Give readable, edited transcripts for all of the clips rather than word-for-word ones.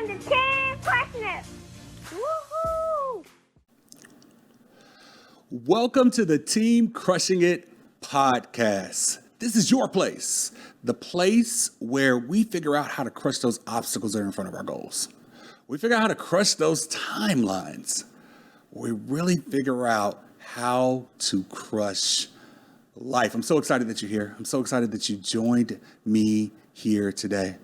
on the Team Crushing It. Woohoo! Welcome to the Team Crushing It podcast. This is your place, the place where we figure out how to crush those obstacles that are in front of our goals. We figure out how to crush those timelines. We really figure out how to crush life. I'm so excited that you're here. I'm so excited that you joined me here today.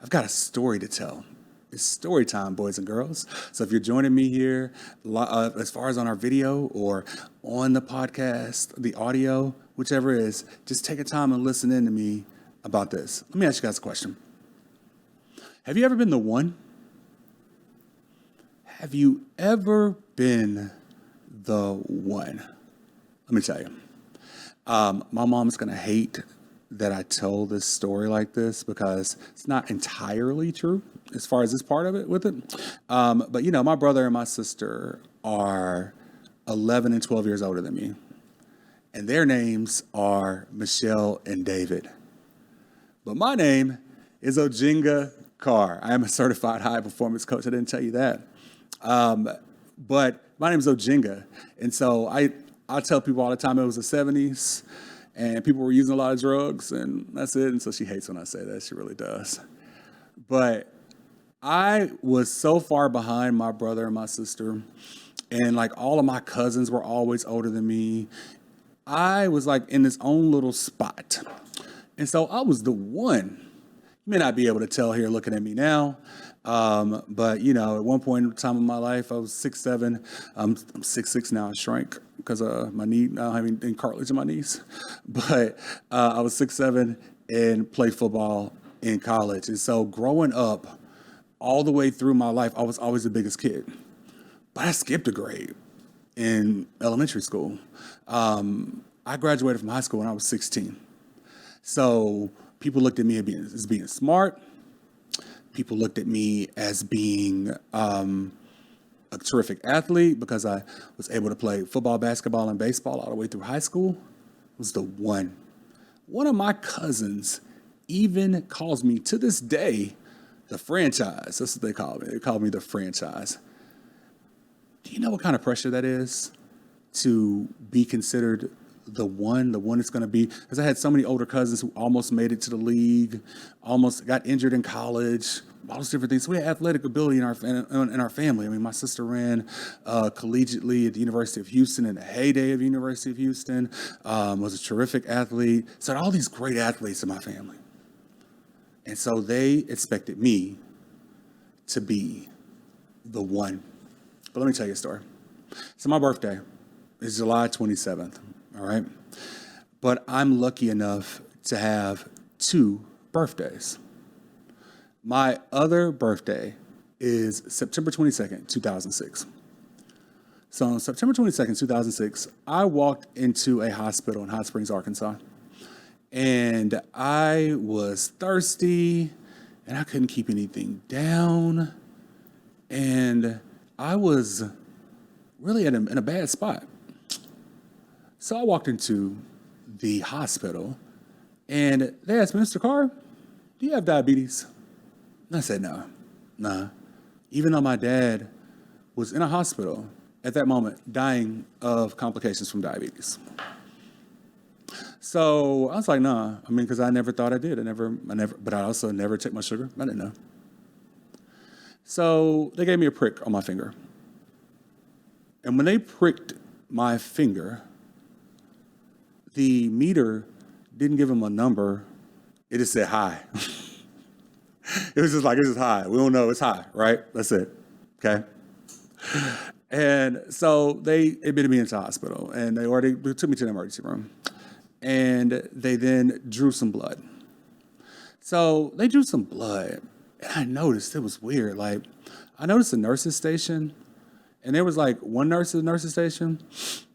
I've got a story to tell. It's story time, boys and girls. So if you're joining me here, as far as on our video or on the podcast, the audio, whichever it is, just take a time and listen in to me about this. Let me ask you guys a question. Have you ever been the one? Have you ever been the one? Let me tell you. My mom's going to hate that I told this story like this because it's not entirely true as far as this part of it with it. But, you know, my brother and my sister are 11 and 12 years older than me. And their names are Michelle and David. But my name is Oginga Carr. I am a certified high performance coach. I didn't tell you that. But my name is Oginga. And so I tell people all the time it was the 70s. And people were using a lot of drugs, and that's it. And so she hates when I say that. She really does. But I was so far behind my brother and my sister, and like all of my cousins were always older than me. I was like in this own little spot. And so I was the one. You may not be able to tell here looking at me now. But, you know, at one point in time in my life, I was 6'7". I'm 6'6" now. I shrank because of my knee, now having any cartilage in my knees. But I was 6'7" and played football in college. And so growing up, all the way through my life, I was always the biggest kid. But I skipped a grade in elementary school. I graduated from high school when I was 16. So people looked at me as being smart. People looked at me as being a terrific athlete because I was able to play football, basketball, and baseball all the way through high school. It was the one. One of my cousins even calls me to this day the franchise. That's what they call me. They call me the franchise. Do you know what kind of pressure that is to be considered the one that's going to be? Because I had so many older cousins who almost made it to the league, almost got injured in college, all those different things. So we had athletic ability in our family. I mean, my sister ran collegiately at the University of Houston in the heyday of the University of Houston, was a terrific athlete. So I had all these great athletes in my family. And so they expected me to be the one. But let me tell you a story. So my birthday is July 27th. All right. But I'm lucky enough to have 2 birthdays. My other birthday is September 22nd, 2006. So on September 22nd, 2006, I walked into a hospital in Hot Springs, Arkansas. And I was thirsty and I couldn't keep anything down. And I was really in a bad spot. So I walked into the hospital and they asked me, Mr. Carr, do you have diabetes? And I said, no, nah. Even though my dad was in a hospital at that moment dying of complications from diabetes. So I was like, nah. I mean, because I never thought I did. But I also never checked my sugar. I didn't know. So they gave me a prick on my finger. And when they pricked my finger, the meter didn't give him a number. It just said high. It was just like, it's just high. We don't know, it's high, right? That's it, okay? And so they admitted me into the hospital and they took me to the emergency room. And they then drew some blood. So they drew some blood and I noticed it was weird. Like, I noticed the nurse's station. And there was like one nurse at the nurse's station.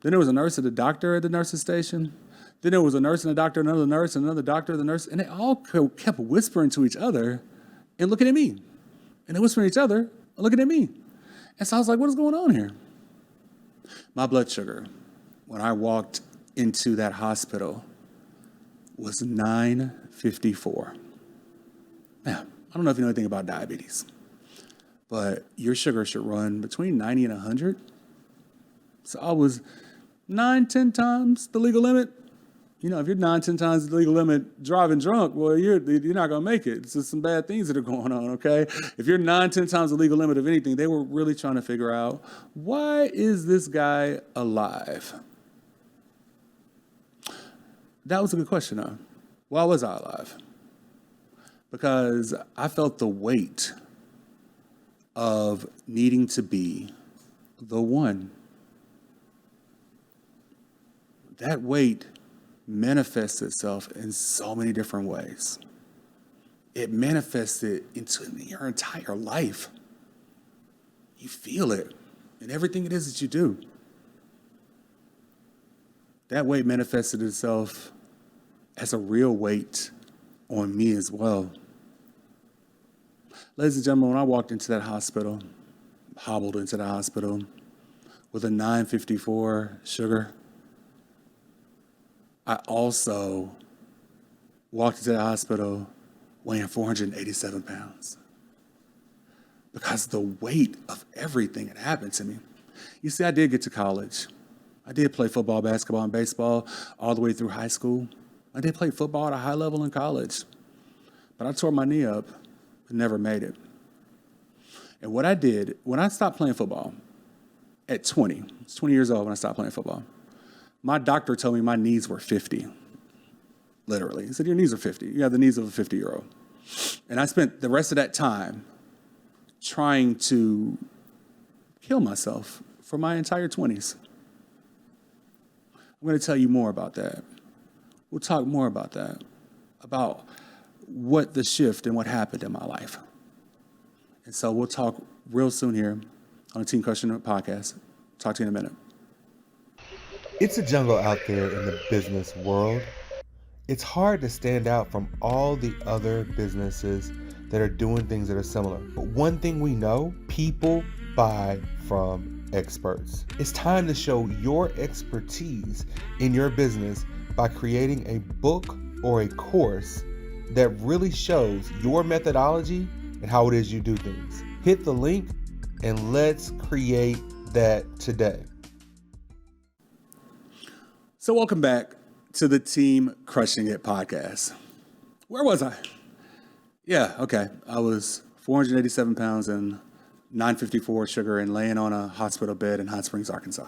Then there was a nurse at the doctor at the nurse's station. Then there was a nurse and a doctor, another nurse, and another doctor, the nurse. And they all kept whispering to each other and looking at me. And they whispering to each other and looking at me. And so I was like, what is going on here? My blood sugar, when I walked into that hospital, was 954. Now, I don't know if you know anything about diabetes. but your sugar should run between 90 and 100. So I was 9, 10 times the legal limit. You know, if you're 9, 10 times the legal limit driving drunk, well, you're not going to make it. It's just some bad things that are going on, okay? If you're 9, 10 times the legal limit of anything, they were really trying to figure out, why is this guy alive? That was a good question, though. Why was I alive? Because I felt the weight of needing to be the one. That weight manifests itself in so many different ways. It manifested into your entire life. You feel it in everything it is that you do. That weight manifested itself as a real weight on me as well. Ladies and gentlemen, when I walked into that hospital, hobbled into the hospital with a 954 sugar, I also walked into the hospital weighing 487 pounds because the weight of everything had happened to me. You see, I did get to college. I did play football, basketball, and baseball all the way through high school. I did play football at a high level in college, but I tore my knee up and never made it. And what I did, when I stopped playing football at 20, I was 20 years old when I stopped playing football. My doctor told me my knees were 50, literally. He said, your knees are 50. You have the knees of a 50-year-old. And I spent the rest of that time trying to kill myself for my entire 20s. I'm going to tell you more about that. We'll talk more about that, about what the shift and what happened in my life. And so we'll talk real soon here on the Team Crushing It podcast. Talk to you in a minute. It's a jungle out there in the business world. It's hard to stand out from all the other businesses that are doing things that are similar. But one thing we know, people buy from experts. It's time to show your expertise in your business by creating a book or a course that really shows your methodology and how it is you do things. Hit the link and let's create that today. So welcome back to the Team Crushing It podcast. Where was I? Yeah, okay. I was 487 pounds and 954 sugar and laying on a hospital bed in Hot Springs, Arkansas.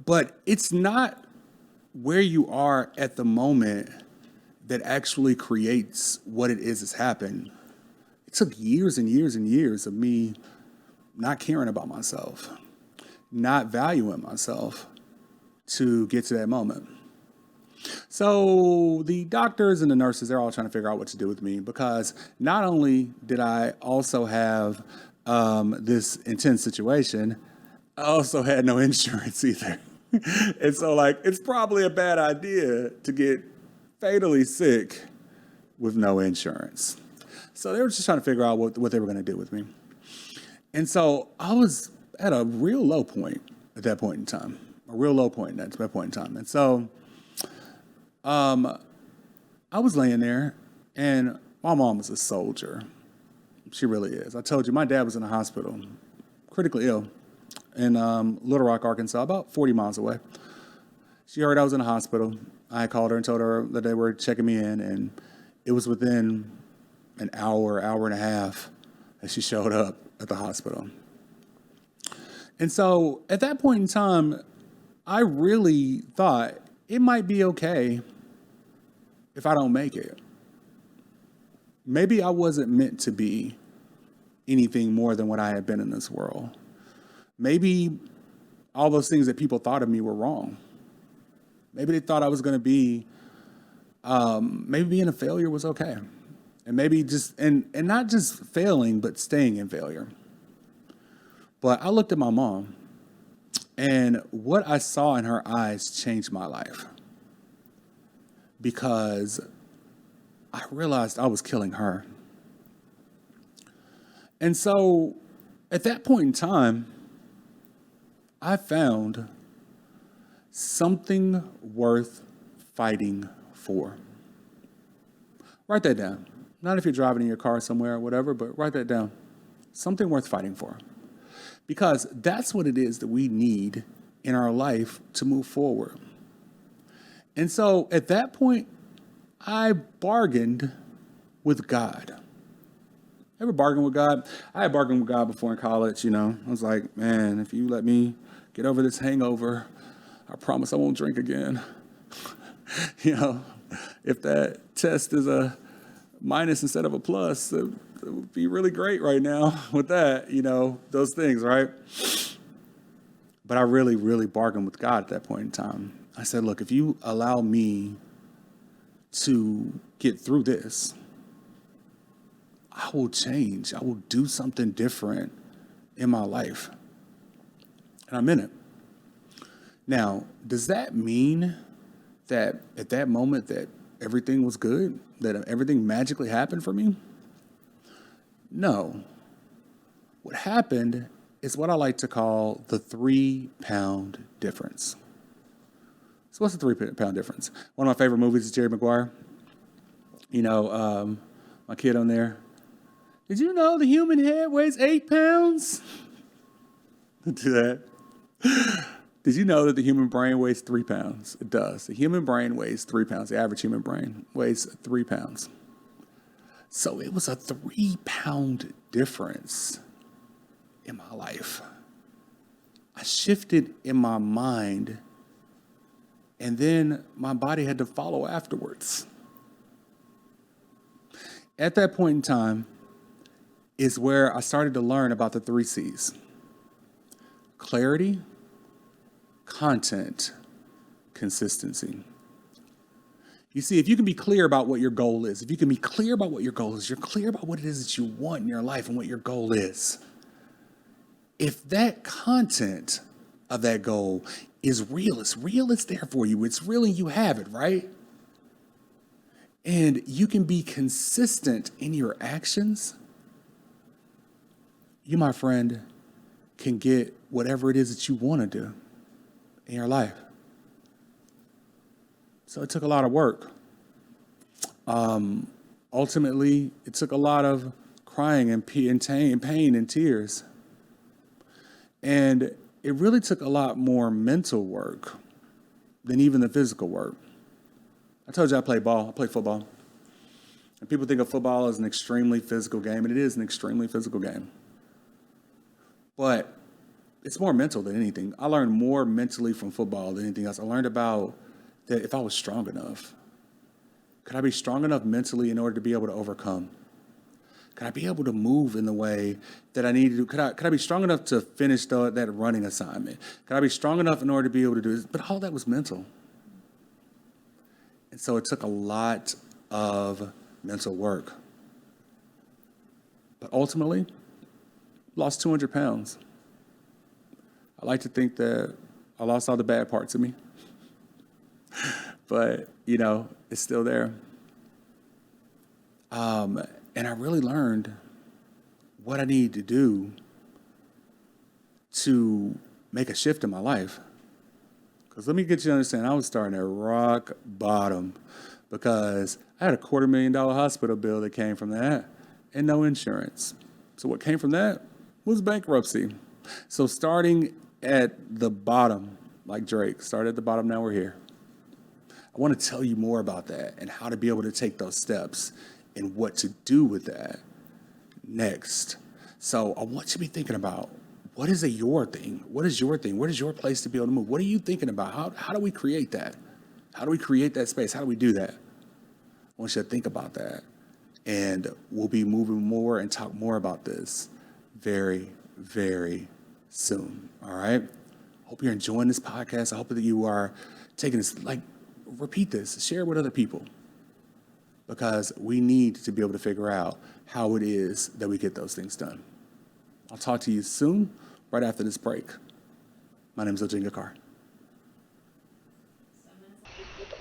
But it's not where you are at the moment that actually creates what it is that's happened. It took years and years and years of me not caring about myself, not valuing myself, to get to that moment. So the doctors and the nurses, they're all trying to figure out what to do with me, because not only did I also have this intense situation, I also had no insurance either. And so it's probably a bad idea to get fatally sick with no insurance. So they were just trying to figure out what they were going to do with me. And so I was at a real low point at that point in time. And so I was laying there, and my mom was a soldier. She really is. I told you, my dad was in the hospital, critically ill, in Little Rock, Arkansas, about 40 miles away. She heard I was in the hospital. I called her and told her that they were checking me in, and it was within an hour and a half that she showed up at the hospital. And so at that point in time, I really thought it might be okay if I don't make it. Maybe I wasn't meant to be anything more than what I had been in this world. Maybe all those things that people thought of me were wrong. Maybe they thought I was going to be, maybe being a failure was okay. And maybe just, and not just failing, but staying in failure. But I looked at my mom, and what I saw in her eyes changed my life, because I realized I was killing her. And so at that point in time, I found something worth fighting for. Write that down. Not if you're driving in your car somewhere or whatever, but write that down. something worth fighting for. Because that's what it is that we need in our life to move forward. And so at that point, I bargained with God. Ever bargain with God? I had bargained with God before in college, I was like, man, if you let me get over this hangover, I promise I won't drink again. If that test is a minus instead of a plus, it would be really great right now with that, those things, right? But I really, really bargained with God at that point in time. I said, look, if you allow me to get through this, I will change. I will do something different in my life. And I'm in it. Now, does that mean that at that moment that everything was good, that everything magically happened for me? No. What happened is what I like to call the 3-pound difference. So what's the 3-pound difference? One of my favorite movies is Jerry Maguire. My kid on there. Did you know the human head weighs 8 pounds? Do that. Did you know that the human brain weighs 3 pounds? It does. The human brain weighs 3 pounds. The average human brain weighs 3 pounds. So it was a 3-pound difference in my life. I shifted in my mind, and then my body had to follow afterwards. At that point in time is where I started to learn about the 3 C's. Clarity, content, consistency. You see, if you can be clear about what your goal is, you're clear about what it is that you want in your life and what your goal is. If that content of that goal is real, it's there for you. It's real and you have it, right? And you can be consistent in your actions, you, my friend, can get whatever it is that you want to do in your life. So it took a lot of work. Ultimately, it took a lot of crying and pain and tears. And it really took a lot more mental work than even the physical work. I told you I play football. And people think of football as an extremely physical game, and it is an extremely physical game. But it's more mental than anything. I learned more mentally from football than anything else. I learned about that if I was strong enough. Could I be strong enough mentally in order to be able to overcome? Could I be able to move in the way that I need to do? Could I be strong enough to finish that running assignment? Could I be strong enough in order to be able to do this? But all that was mental. And so it took a lot of mental work. But ultimately, lost 200 pounds. I like to think that I lost all the bad parts of me. But, it's still there. And I really learned what I needed to do to make a shift in my life. Because let me get you to understand, I was starting at rock bottom because I had a $250,000 hospital bill that came from that and no insurance. So what came from that was bankruptcy. So starting at the bottom, like Drake, started at the bottom, now we're here. I want to tell you more about that and how to be able to take those steps and what to do with that next. So I want you to be thinking about, what is your thing? What is your thing? What is your place to be able to move? What are you thinking about? How do we create that? How do we create that space? How do we do that? I want you to think about that. And we'll be moving more and talk more about this very, very soon. All right? Hope you're enjoying this podcast. I hope that you are taking this, repeat this, share it with other people. Because we need to be able to figure out how it is that we get those things done. I'll talk to you soon, right after this break. My name is Oginga.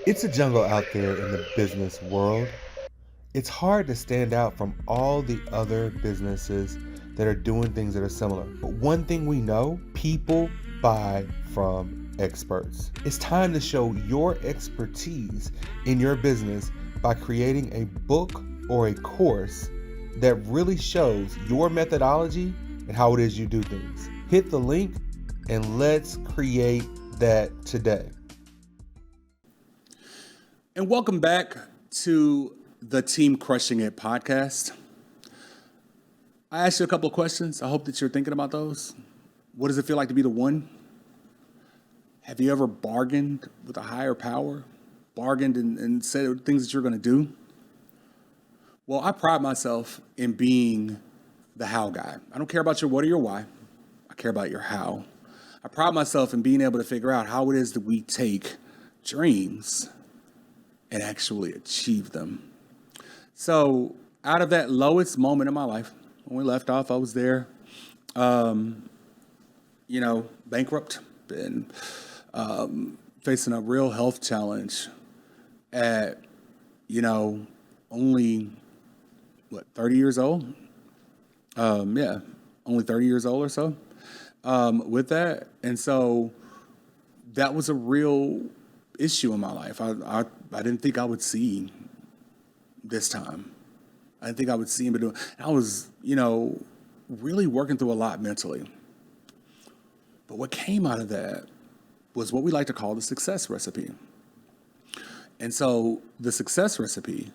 It's a jungle out there in the business world. It's hard to stand out from all the other businesses that are doing things that are similar. But one thing we know, people buy from experts. It's time to show your expertise in your business by creating a book or a course that really shows your methodology and how it is you do things. Hit the link and let's create that today. And welcome back to the Team Crushing It podcast. I asked you a couple of questions. I hope that you're thinking about those. What does it feel like to be the one? Have you ever bargained with a higher power? Bargained and said things that you're going to do? Well, I pride myself in being the how guy. I don't care about your what or your why. I care about your how. I pride myself in being able to figure out how it is that we take dreams and actually achieve them. So out of that lowest moment in my life, when we left off, I was there, bankrupt and facing a real health challenge at, only, 30 years old? Only 30 years old or so with that. And so that was a real issue in my life. I didn't think I would see this time. I didn't think I would see him, but I was, really working through a lot mentally. But what came out of that was what we like to call the success recipe. And so the success recipe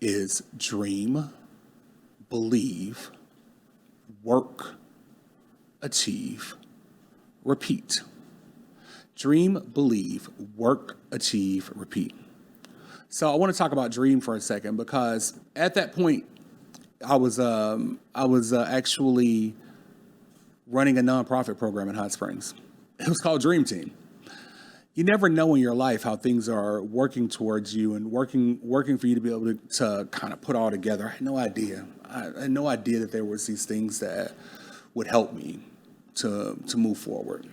is dream, believe, work, achieve, repeat. Dream, believe, work, achieve, repeat. So I want to talk about dream for a second because at that point, I was actually running a nonprofit program in Hot Springs. It was called Dream Team. You never know in your life how things are working towards you and working for you to be able to kind of put all together. I had no idea. I had no idea that there was these things that would help me to move forward.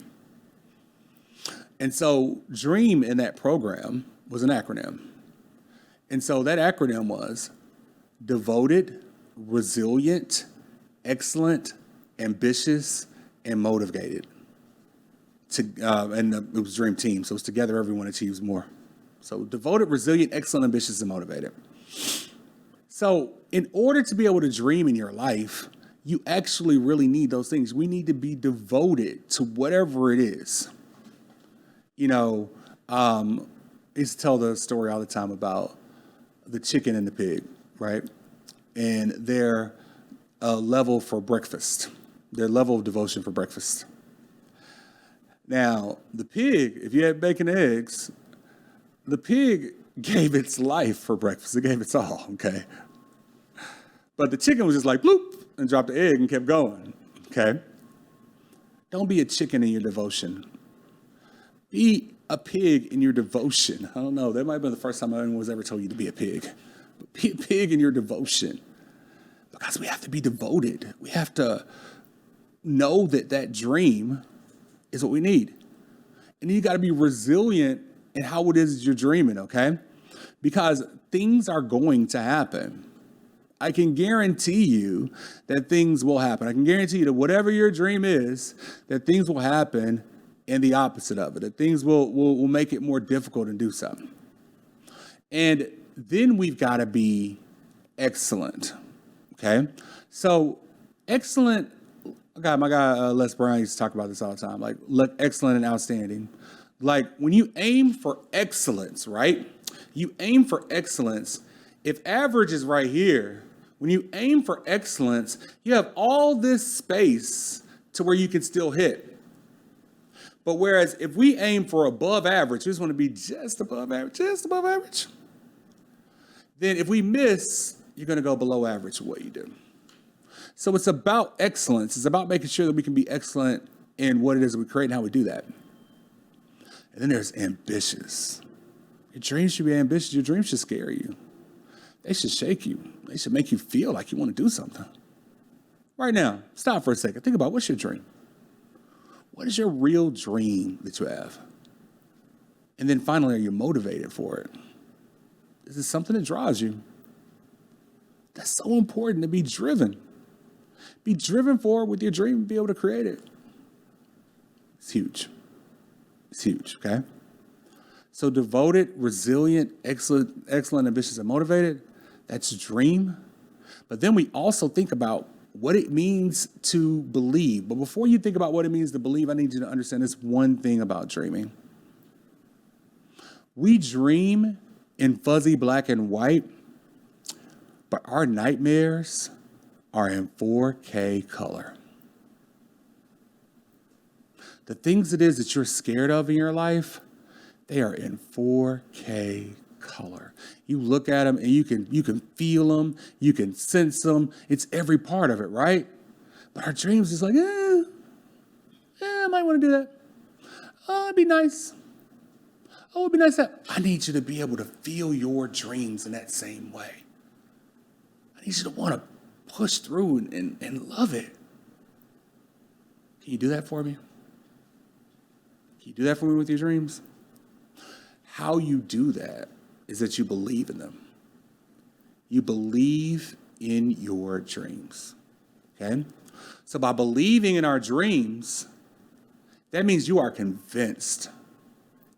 And so DREAM in that program was an acronym. And so that acronym was devoted, resilient, excellent, ambitious, and motivated. It was Dream Team, so it's together everyone achieves more. So devoted, resilient, excellent, ambitious, and motivated. So in order to be able to dream in your life, you actually really need those things. We need to be devoted to whatever it is. I used to tell the story all the time about the chicken and the pig, right? And their level for breakfast, their level of devotion for breakfast. Now, the pig, if you had bacon and eggs, the pig gave its life for breakfast. It gave its all, okay? But the chicken was just like, bloop, and dropped the egg and kept going, okay? Don't be a chicken in your devotion. Be a pig in your devotion. I don't know. That might have been the first time anyone was ever told you to be a pig. But be a pig in your devotion. Because we have to be devoted. We have to know that dream is what we need. And you got to be resilient in how it is you're dreaming, okay? Because things are going to happen. I can guarantee you that things will happen. I can guarantee you that whatever your dream is, that things will happen and the opposite of it. That things will make it more difficult to do something. And then we've got to be excellent, okay? So excellent, my guy Les Brown used to talk about this all the time, like look excellent and outstanding. Like when you aim for excellence, right? You aim for excellence. If average is right here, when you aim for excellence, you have all this space to where you can still hit. But whereas if we aim for above average, we just want to be just above average, then if we miss, you're going to go below average of what you do. So it's about excellence. It's about making sure that we can be excellent in what it is that we create and how we do that. And then there's ambitious. Your dreams should be ambitious. Your dreams should scare you. They should shake you. They should make you feel like you want to do something. Right now, stop for a second. Think about what's your dream? What is your real dream that you have? And then finally, are you motivated for it? Is it something that drives you? That's so important to be driven. Be driven forward with your dream and be able to create it. It's huge. It's huge, okay? So devoted, resilient, excellent, ambitious, and motivated, that's dream. But then we also think about what it means to believe. But before you think about what it means to believe, I need you to understand this one thing about dreaming. We dream in fuzzy black and white, but our nightmares are in 4K color. The things it is that you're scared of in your life, they are in 4K color. You look at them and you can feel them, you can sense them. It's every part of it, right? But our dreams is like, I might want to do that. Oh, it'd be nice. Oh, it'd be nice that. I need you to be able to feel your dreams in that same way. I need you to want to push through and love it. Can you do that for me? Can you do that for me with your dreams? How you do that is that you believe in them. You believe in your dreams, okay? So by believing in our dreams, that means you are convinced.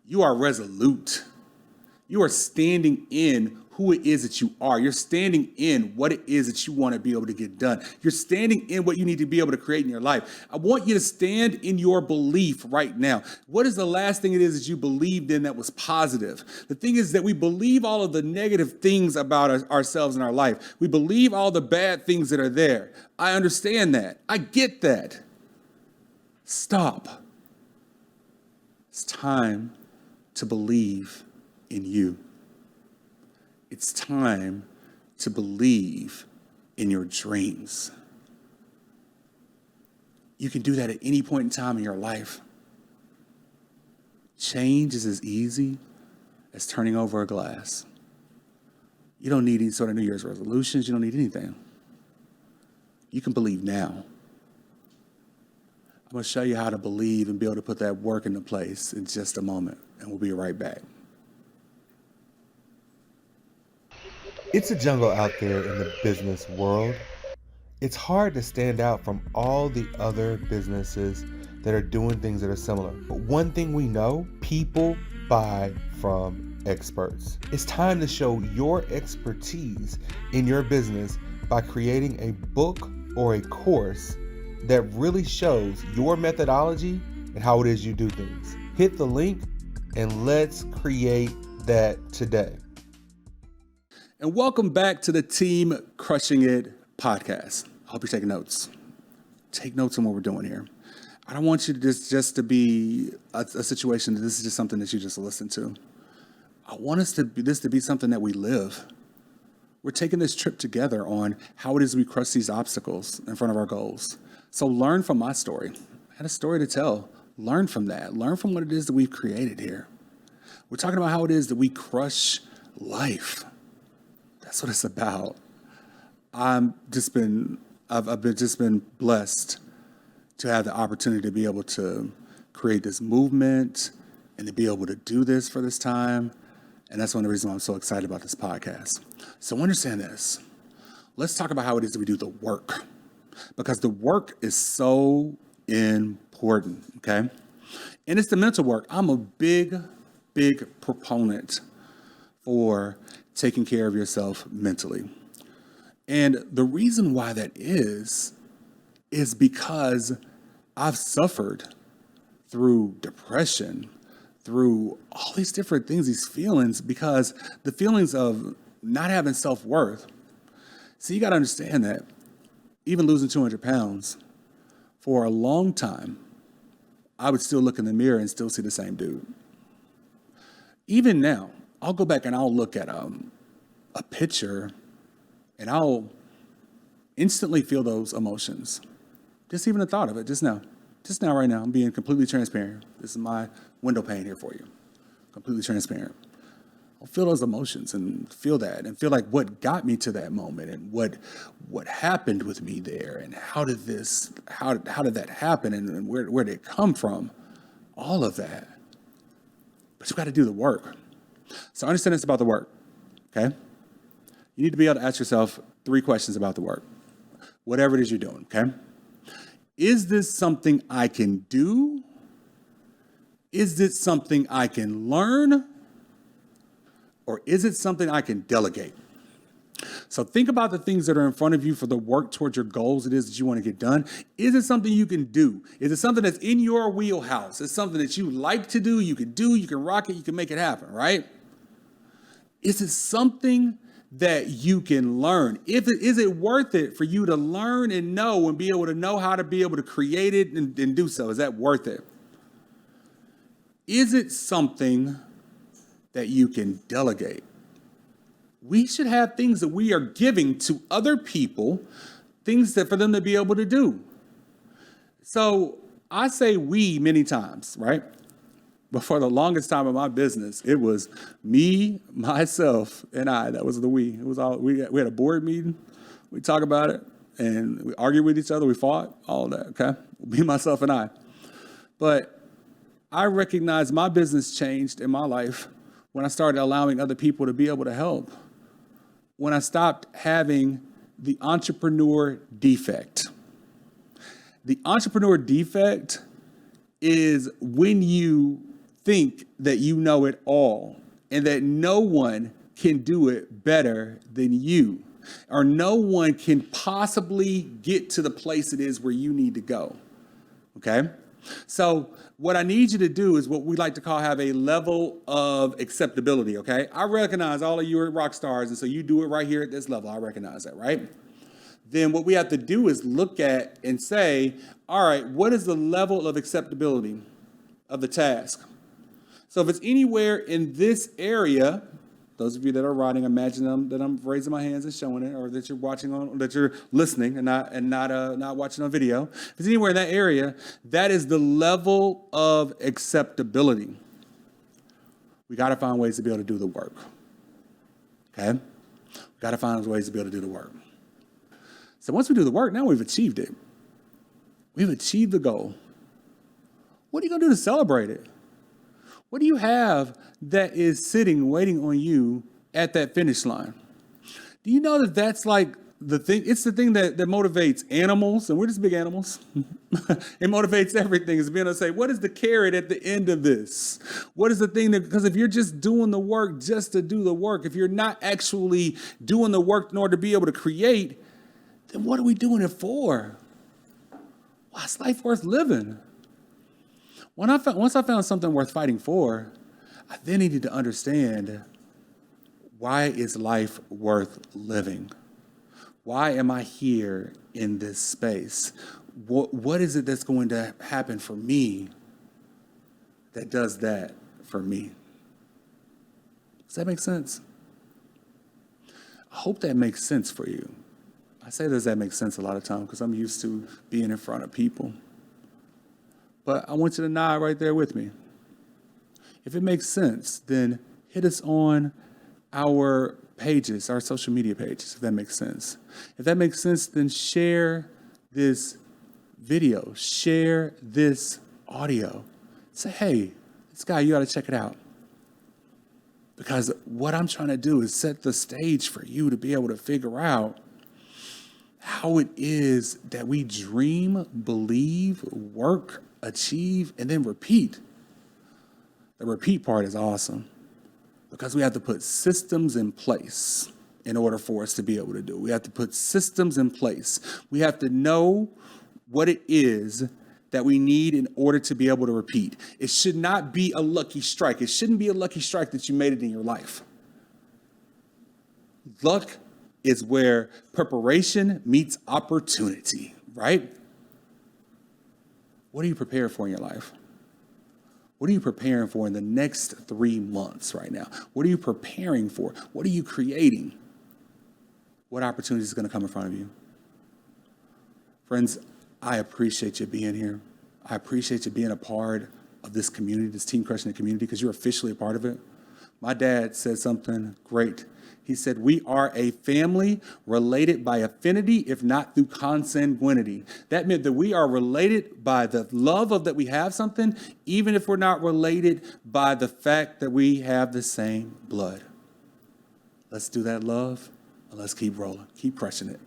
You are resolute. You are standing in who it is that you are. You're standing in what it is that you want to be able to get done. You're standing in what you need to be able to create in your life. I want you to stand in your belief right now. What is the last thing it is that you believed in that was positive? The thing is that we believe all of the negative things about ourselves in our life. We believe all the bad things that are there. I understand that. I get that. Stop. It's time to believe in you. It's time to believe in your dreams. You can do that at any point in time in your life. Change is as easy as turning over a glass. You don't need any sort of New Year's resolutions. You don't need anything. You can believe now. I'm going to show you how to believe and be able to put that work into place in just a moment, and we'll be right back. It's a jungle out there in the business world. It's hard to stand out from all the other businesses that are doing things that are similar. But one thing we know, people buy from experts. It's time to show your expertise in your business by creating a book or a course that really shows your methodology and how it is you do things. Hit the link and let's create that today. And welcome back to the Team Crushing It podcast. I hope you're taking notes. Take notes on what we're doing here. I don't want you to just to be a situation that this is just something that you just listen to. I want this to be something that we live. We're taking this trip together on how it is we crush these obstacles in front of our goals. So learn from my story. I had a story to tell. Learn from that. Learn from what it is that we've created here. We're talking about how it is that we crush life. That's what it's about. I've just been blessed to have the opportunity to be able to create this movement and to be able to do this for this time. And that's one of the reasons why I'm so excited about this podcast. So understand this. Let's talk about how it is that we do the work, because the work is so important, okay? And it's the mental work. I'm a big proponent for taking care of yourself mentally. And the reason why that is because I've suffered through depression, through all these different things, these feelings, because the feelings of not having self-worth. So you got to understand that even losing 200 pounds, for a long time, I would still look in the mirror and still see the same dude. Even now, I'll go back and I'll look at a picture and I'll instantly feel those emotions. Just even the thought of it, just now, right now, I'm being completely transparent. This is my window pane here for you. Completely transparent. I'll feel those emotions and feel that and feel like what got me to that moment and what happened with me there and how did that happen and where did it come from? All of that. But you've got to do the work. So understand this about the work, okay? You need to be able to ask yourself 3 questions about the work, whatever it is you're doing, okay? Is this something I can do? Is it something I can learn? Or is it something I can delegate? So think about the things that are in front of you for the work towards your goals it is that you want to get done. Is it something you can do? Is it something that's in your wheelhouse? It's something that you like to do, you can rock it, you can make it happen, right? Is it something that you can learn? Is it worth it for you to learn and know and be able to know how to be able to create it and do so? Is that worth it? Is it something that you can delegate? We should have things that we are giving to other people, things that for them to be able to do. So I say we many times, right? But for the longest time of my business, it was me, myself, and I. That was the we. It was all we had a board meeting. We talk about it, and we argued with each other. We fought, all of that. Okay, me, myself, and I. But I recognized my business changed in my life when I started allowing other people to be able to help. When I stopped having the entrepreneur defect. The entrepreneur defect is when you think that you know it all and that no one can do it better than you, or no one can possibly get to the place it is where you need to go. Okay? So what I need you to do is what we like to call have a level of acceptability, okay? I recognize all of you are rock stars, and so you do it right here at this level. I recognize that, right? Then what we have to do is look at and say, all right, what is the level of acceptability of the task? So if it's anywhere in this area, those of you that are writing, imagine that I'm raising my hands and showing it, or that you're watching that you're listening and not watching on video. If it's anywhere in that area, that is the level of acceptability. We got to find ways to be able to do the work. Okay? We got to find ways to be able to do the work. So once we do the work, now we've achieved it. We've achieved the goal. What are you going to do to celebrate it? What do you have that is sitting, waiting on you at that finish line? Do you know that that's like the thing? It's the thing that motivates animals, and we're just big animals. It motivates everything, is being able to say, what is the carrot at the end of this? What is the thing that, because if you're just doing the work just to do the work, if you're not actually doing the work in order to be able to create, then what are we doing it for? Why is life worth living? Once I found something worth fighting for, I then needed to understand, why is life worth living? Why am I here in this space? What is it that's going to happen for me that does that for me? Does that make sense? I hope that makes sense for you. I say does that make sense a lot of times because I'm used to being in front of people. But I want you to nod right there with me. If it makes sense, then hit us on our pages, our social media pages, if that makes sense. If that makes sense, then share this video, share this audio. Say, hey, this guy, you got to check it out. Because what I'm trying to do is set the stage for you to be able to figure out how it is that we dream, believe, work, achieve, and then repeat. The repeat part is awesome because we have to put systems in place in order for us to be able to do it. We have to put systems in place. We have to know what it is that we need in order to be able to repeat. It should not be a lucky strike. It shouldn't be a lucky strike that you made it in your life. Luck is where preparation meets opportunity, right? What are you prepared for in your life? What are you preparing for in the next 3 months right now? What are you preparing for? What are you creating? What opportunity is going to come in front of you? Friends, I appreciate you being here. I appreciate you being a part of this community, this Team Crushing the community, because you're officially a part of it. My dad said something great. He said, we are a family related by affinity, if not through consanguinity. That meant that we are related by the love of that we have something, even if we're not related by the fact that we have the same blood. Let's do that love, and let's keep rolling. Keep crushing it.